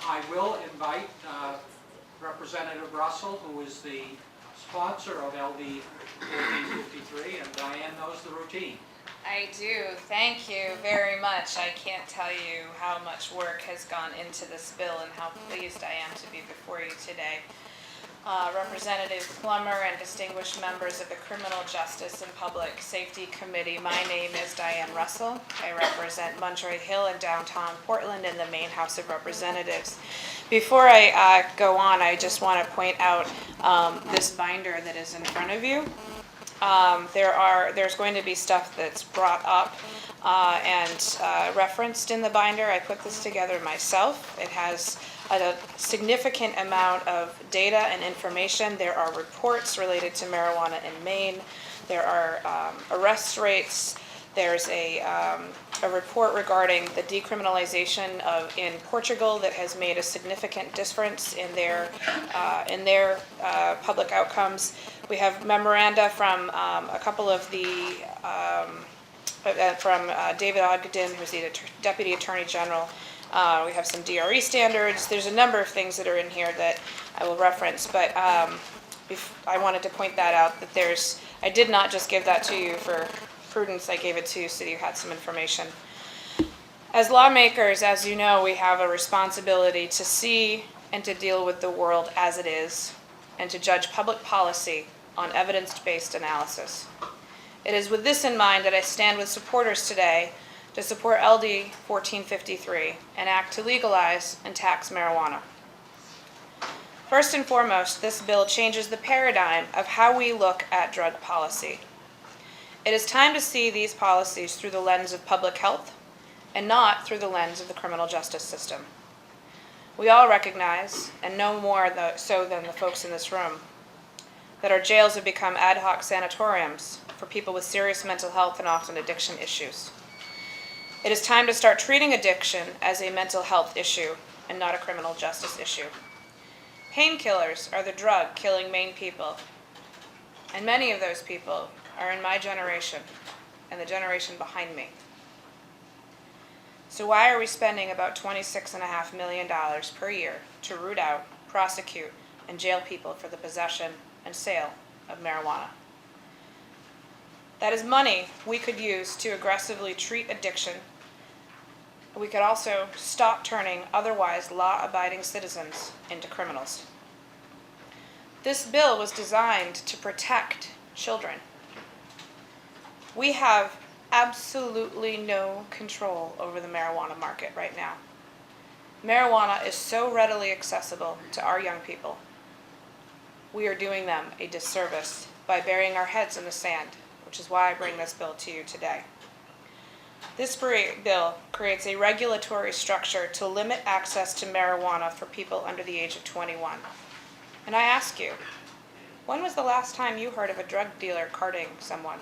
I will invite Representative Russell, who is the sponsor of LD1453, and Diane knows the routine. I do. Thank you very much. I can't tell you how much work has gone into this bill and how pleased I am to be before you today. Representative Plummer and distinguished members of the Criminal Justice and Public Safety Committee, my name is Diane Russell. I represent Monterey Hill and downtown Portland in the Maine House of Representatives. Before I go on, I just want to point out this binder that is in front of you. There's going to be stuff that's brought up and referenced in the binder. I put this together myself. It has a significant amount of data and information. There are reports related to marijuana in Maine. There are arrest rates. There's a report regarding the decriminalization in Portugal that has made a significant difference in their public outcomes. We have memoranda from a couple of the from David Ogden, who's the Deputy Attorney General. We have some DRE standards. There's a number of things that are in here that I will reference, but I wanted to point that out, that I did not just give that to you for prudence. I gave it to you so you had some information. As lawmakers, as you know, we have a responsibility to see and to deal with the world as it is, and to judge public policy on evidence-based analysis. It is with this in mind that I stand with supporters today to support LD 1453, an act to legalize and tax marijuana. First and foremost, this bill changes the paradigm of how we look at drug policy. It is time to see these policies through the lens of public health and not through the lens of the criminal justice system. We all recognize, and no more so than the folks in this room, that our jails have become ad hoc sanatoriums for people with serious mental health and often addiction issues. It is time to start treating addiction as a mental health issue and not a criminal justice issue. Painkillers are the drug killing Maine people, and many of those people are in my generation and the generation behind me. So why are we spending about $26.5 million per year to root out, prosecute, and jail people for the possession and sale of marijuana? That is money we could use to aggressively treat addiction. We could also stop turning otherwise law-abiding citizens into criminals. This bill was designed to protect children. We have absolutely no control over the marijuana market right now. Marijuana is so readily accessible to our young people. We are doing them a disservice by burying our heads in the sand, which is why I bring this bill to you today. This bill creates a regulatory structure to limit access to marijuana for people under the age of 21. And I ask you, when was the last time you heard of a drug dealer carding someone?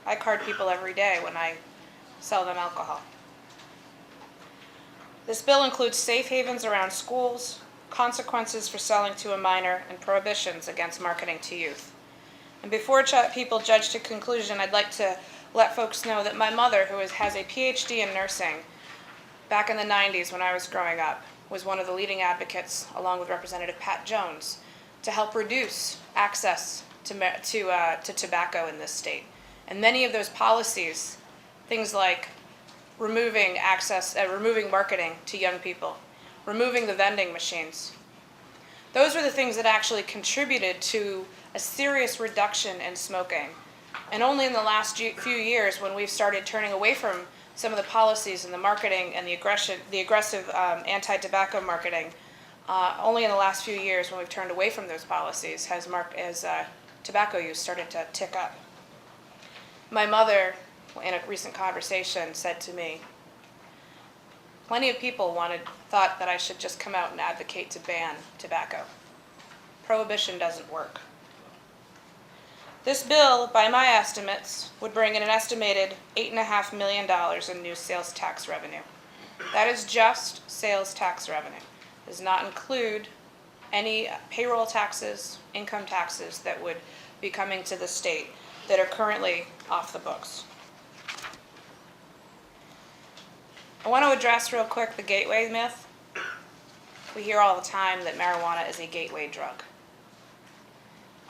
I card people every day when I sell them alcohol. This bill includes safe havens around schools, consequences for selling to a minor, and prohibitions against marketing to youth. And before people judge to conclusion, I'd like to let folks know that my mother, who has a PhD in nursing, back in the 90s when I was growing up, was one of the leading advocates, along with Representative Pat Jones, to help reduce access to tobacco in this state. And many of those policies, things like removing marketing to young people, removing the vending machines, those are the things that actually contributed to a serious reduction in smoking. And only in the last few years, when we've started turning away from some of the policies and the marketing and the aggressive anti-tobacco marketing, only in the last few years when we've turned away from those policies has tobacco use started to tick up. My mother, in a recent conversation, said to me, plenty of people thought that I should just come out and advocate to ban tobacco. Prohibition doesn't work. This bill, by my estimates, would bring in an estimated $8.5 million in new sales tax revenue. That is just sales tax revenue. It does not include any payroll taxes, income taxes that would be coming to the state that are currently off the books. I want to address real quick the gateway myth. We hear all the time that marijuana is a gateway drug.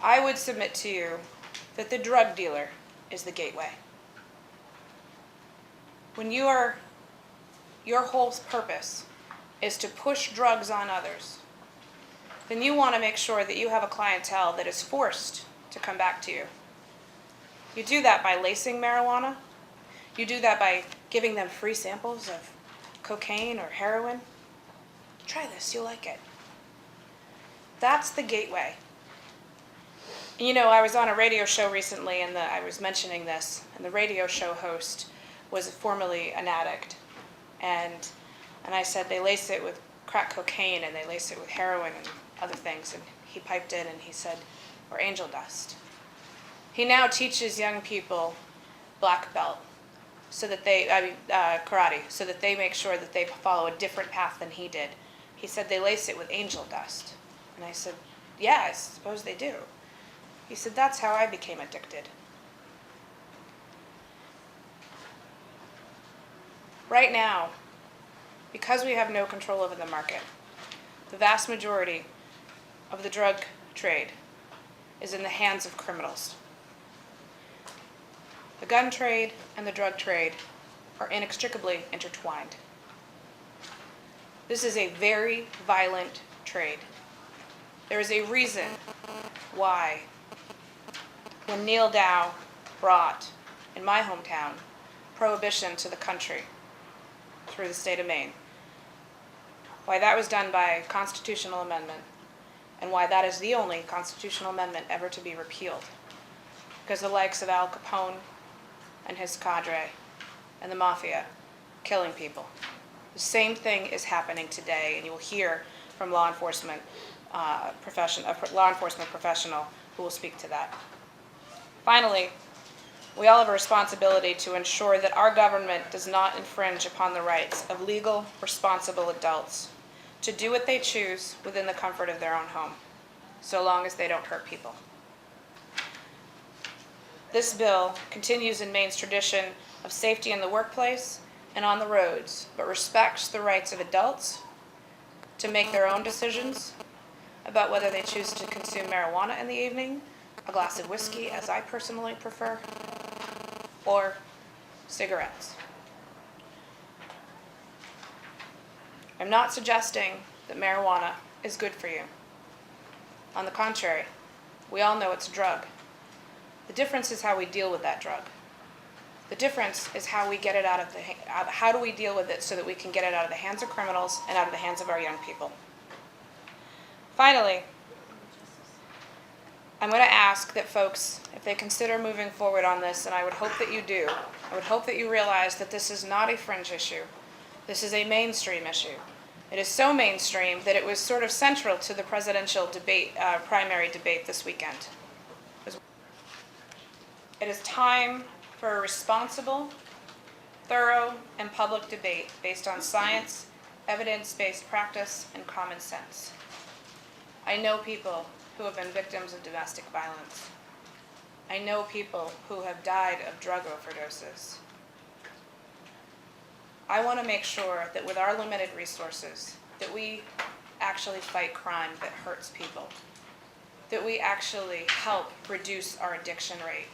I would submit to you that the drug dealer is the gateway. When your whole purpose is to push drugs on others, then you want to make sure that you have a clientele that is forced to come back to you. You do that by lacing marijuana. You do that by giving them free samples of cocaine or heroin. Try this, you'll like it. That's the gateway. You know, I was on a radio show recently and I was mentioning this, and the radio show host was formerly an addict. And I said they lace it with crack cocaine and they lace it with heroin and other things. And he piped in and he said, or angel dust. He now teaches young people black belt, so that karate, so that they make sure that they follow a different path than he did. He said they lace it with angel dust. And I said, yeah, I suppose they do. He said, that's how I became addicted. Right now, because we have no control over the market, the vast majority of the drug trade is in the hands of criminals. The gun trade and the drug trade are inextricably intertwined. This is a very violent trade. There is a reason why when Neil Dow brought, in my hometown, prohibition to the country through the state of Maine, why that was done by constitutional amendment, and why that is the only constitutional amendment ever to be repealed. Because the likes of Al Capone and his cadre and the mafia killing people. The same thing is happening today, and you will hear from law enforcement professional who will speak to that. Finally, we all have a responsibility to ensure that our government does not infringe upon the rights of legal, responsible adults to do what they choose within the comfort of their own home, so long as they don't hurt people. This bill continues in Maine's tradition of safety in the workplace and on the roads, but respects the rights of adults to make their own decisions about whether they choose to consume marijuana in the evening, a glass of whiskey, as I personally prefer, or cigarettes. I'm not suggesting that marijuana is good for you. On the contrary, we all know it's a drug. The difference is how we deal with that drug. The difference is how we get it out of how do we deal with it so that we can get it out of the hands of criminals and out of the hands of our young people. Finally, I'm going to ask that folks, if they consider moving forward on this, and I would hope that you do, I would hope that you realize that this is not a fringe issue. This is a mainstream issue. It is so mainstream that it was sort of central to the presidential debate, primary debate this weekend. It is time for a responsible, thorough, and public debate based on science, evidence-based practice, and common sense. I know people who have been victims of domestic violence. I know people who have died of drug overdoses. I want to make sure that with our limited resources, that we actually fight crime that hurts people, that we actually help reduce our addiction rate.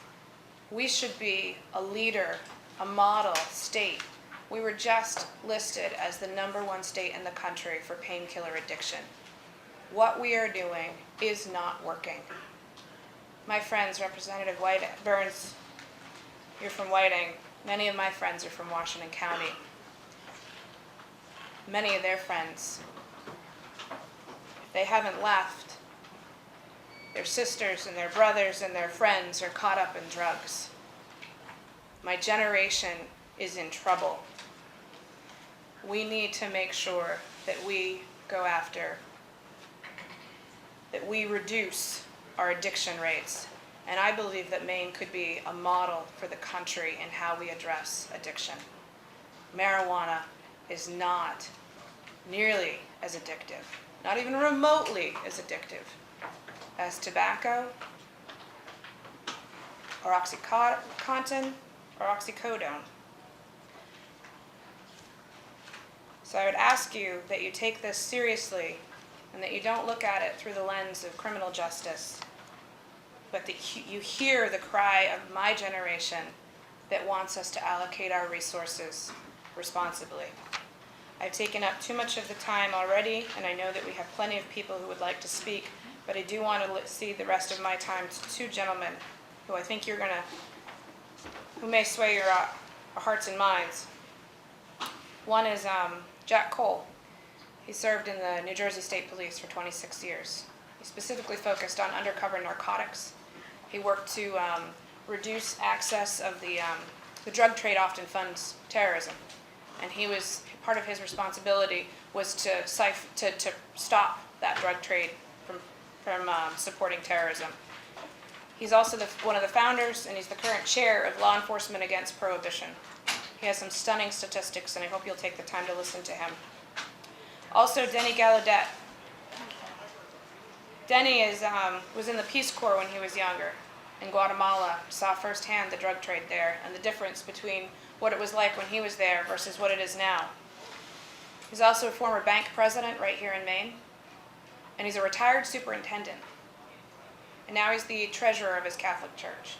We should be a leader, a model state. We were just listed as the #1 state in the country for painkiller addiction. What we are doing is not working. My friends, Representative Burns, you're from Whiting. Many of my friends are from Washington County. Many of their friends, if they haven't left, their sisters and their brothers and their friends are caught up in drugs. My generation is in trouble. We need to make sure that we go after, that we reduce our addiction rates. And I believe that Maine could be a model for the country in how we address addiction. Marijuana is not nearly as addictive, not even remotely as addictive as tobacco, or OxyContin, or oxycodone. So I would ask you that you take this seriously and that you don't look at it through the lens of criminal justice, but that you hear the cry of my generation that wants us to allocate our resources responsibly. I've taken up too much of the time already, and I know that we have plenty of people who would like to speak, but I do want to cede the rest of my time to two gentlemen who I think who may sway your hearts and minds. One is Jack Cole. He served in the New Jersey State Police for 26 years. He specifically focused on undercover narcotics. He worked to reduce access of the drug trade often funds terrorism. And part of his responsibility was to stop that drug trade from supporting terrorism. He's also one of the founders, and he's the current chair of Law Enforcement Against Prohibition. He has some stunning statistics, and I hope you'll take the time to listen to him. Also, Denny Gallaudet. Denny was in the Peace Corps when he was younger in Guatemala, saw firsthand the drug trade there and the difference between what it was like when he was there versus what it is now. He's also a former bank president right here in Maine, and he's a retired superintendent. And now he's the treasurer of his Catholic church.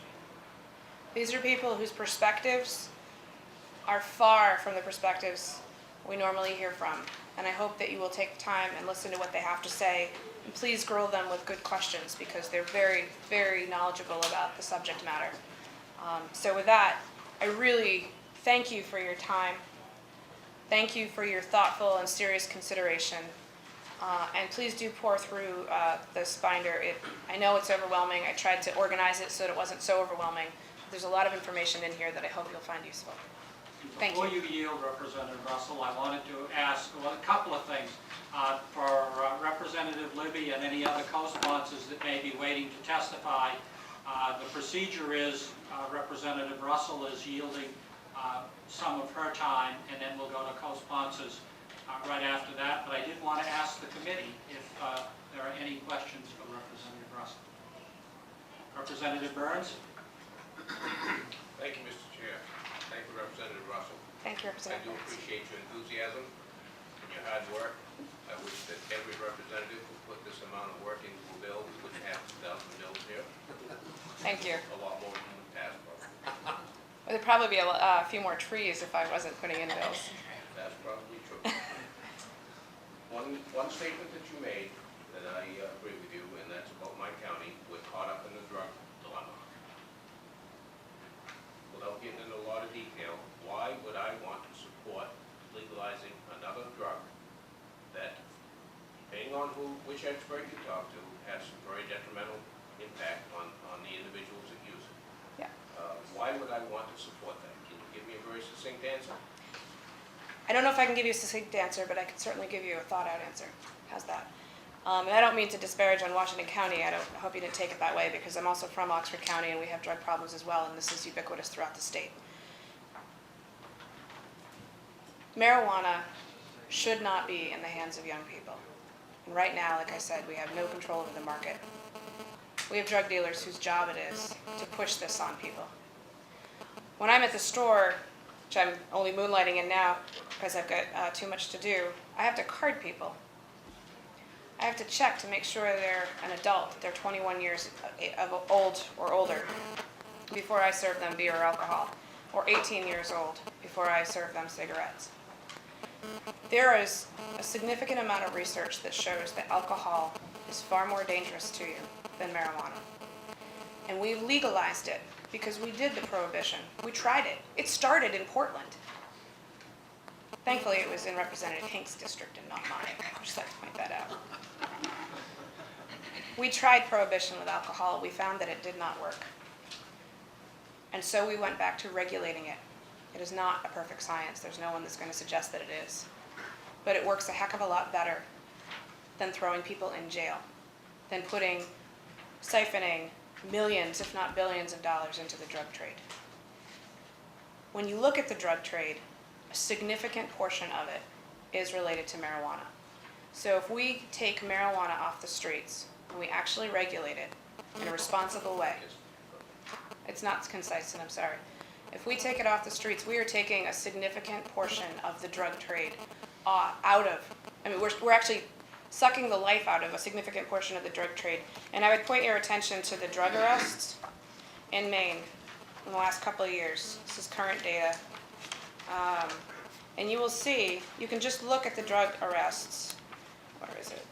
These are people whose perspectives are far from the perspectives we normally hear from. And I hope that you will take the time and listen to what they have to say. And please grill them with good questions because they're very, very knowledgeable about the subject matter. So with that, I really thank you for your time. Thank you for your thoughtful and serious consideration. And please do pour through this binder. I know it's overwhelming. I tried to organize it so that it wasn't so overwhelming. There's a lot of information in here that I hope you'll find useful. Thank you. Before you yield, Representative Russell, I wanted to ask a couple of things. For Representative Libby and any other co-sponsors that may be waiting to testify, the procedure is Representative Russell is yielding some of her time, and then we'll go to co-sponsors right after that. But I did want to ask the committee if there are any questions for Representative Russell. Representative Burns? Thank you, Mr. Chair. Thank you, Representative Russell. Thank you, I Representative do Burns. appreciate your enthusiasm and your hard work. I wish that every representative who put this amount of work into a bill, we wouldn't have 2,000 bills here. Thank you. A lot more than the past, but There'd probably be a few more trees if I wasn't putting in bills. that's probably true. One statement that you made that I agree with you, and that's about my county. We're caught up in the drug dilemma. Without getting into a lot of detail, why would I want to support legalizing another drug that, depending on which expert you talk to, has some very detrimental impact on the individuals that use it? Yeah. Why would I want to support that? Can you give me a very succinct answer? I don't know if I can give you a succinct answer, but I can certainly give you a thought-out answer. How's that? And I don't mean to disparage on Washington County. I hope you didn't take it that way, because I'm also from Oxford County, and we have drug problems as well, and this is ubiquitous throughout the state. Marijuana should not be in the hands of young people. And right now, like I said, we have no control over the market. We have drug dealers whose job it is to push this on people. When I'm at the store, which I'm only moonlighting in now because I've got too much to do, I have to card people. I have to check to make sure they're an adult, they're 21 years old or older, before I serve them beer or alcohol, or 18 years old before I serve them cigarettes. There is a significant amount of research that shows that alcohol is far more dangerous to you than marijuana. And we legalized it because we did the prohibition. We tried it. It started in Portland. Thankfully, it was in Representative Hink's district and not mine. I'd just like to point that out. We tried prohibition with alcohol. We found that it did not work. And so we went back to regulating it. It is not a perfect science. There's no one that's going to suggest that it is. But it works a heck of a lot better than throwing people in jail, than siphoning millions, if not billions of dollars into the drug trade. When you look at the drug trade, a significant portion of it is related to marijuana. So if we take marijuana off the streets and we actually regulate it in a responsible way, it's not concise, and I'm sorry. If we take it off the streets, we are taking a significant portion of the drug trade out of, I mean, we're actually sucking the life out of a significant portion of the drug trade. And I would point your attention to the drug arrests in Maine in the last couple of years. This is current data. And you will see, you can just look at the drug arrests. Where is it?